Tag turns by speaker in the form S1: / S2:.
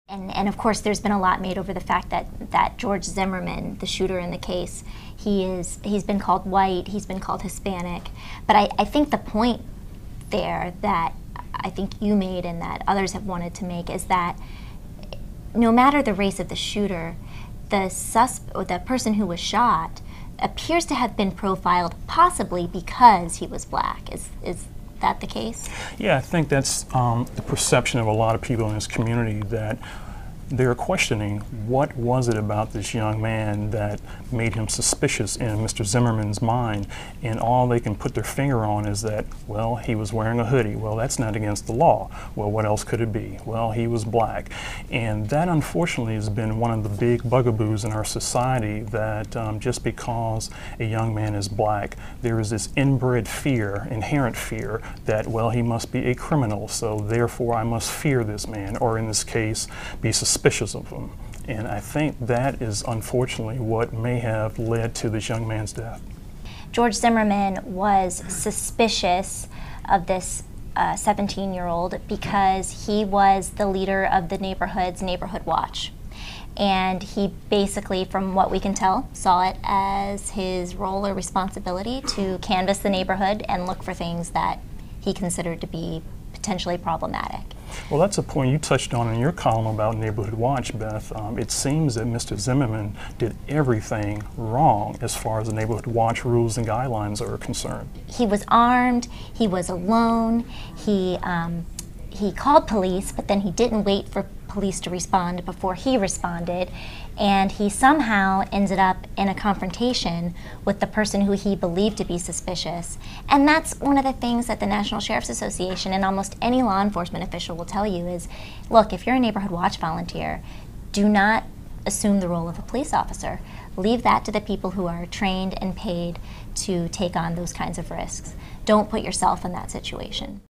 S1: And of course, there's been a lot made over the fact that George Zimmerman, the shooter in the case, he's been called white, he's been called Hispanic. But I think the point there that I think you made and that others have wanted to make is that no matter the race of the shooter, the person who was shot appears to have been profiled possibly because he was black. Is that the case?
S2: Yeah, I think that's the perception of a lot of people in this community, that they're questioning what was it about this young man that made him suspicious in Mr. Zimmerman's mind, and all they can put their finger on is that, well, he was wearing a hoodie. Well, that's not against the law. Well, what else could it be? Well, he was black. And that unfortunately has been one of the big bugaboos in our society, that just because a young man is black, there is this inbred fear, inherent fear, that, well, he must be a criminal, so therefore I must fear this man, or in this case, be suspicious of him. And I think that is unfortunately what may have led to this young man's death.
S1: George Zimmerman was suspicious of this 17-year-old because he was the leader of the neighborhood's Neighborhood Watch. And he basically, from what we can tell, saw it as his role or responsibility to canvass the neighborhood and look for things that he considered to be potentially problematic.
S2: Well, that's a point you touched on in your column about Neighborhood Watch, Beth. It seems that Mr. Zimmerman did everything wrong as far as the Neighborhood Watch rules and guidelines are concerned.
S1: He was armed, he was alone, he called police, but then he didn't wait for police to respond before he responded, and he somehow ended up in a confrontation with the person who he believed to be suspicious. And that's one of the things that the National Sheriff's Association and almost any law enforcement official will tell you is, look, if you're a Neighborhood Watch volunteer, do not assume the role of a police officer. Leave that to the people who are trained and paid to take on those kinds of risks. Don't put yourself in that situation.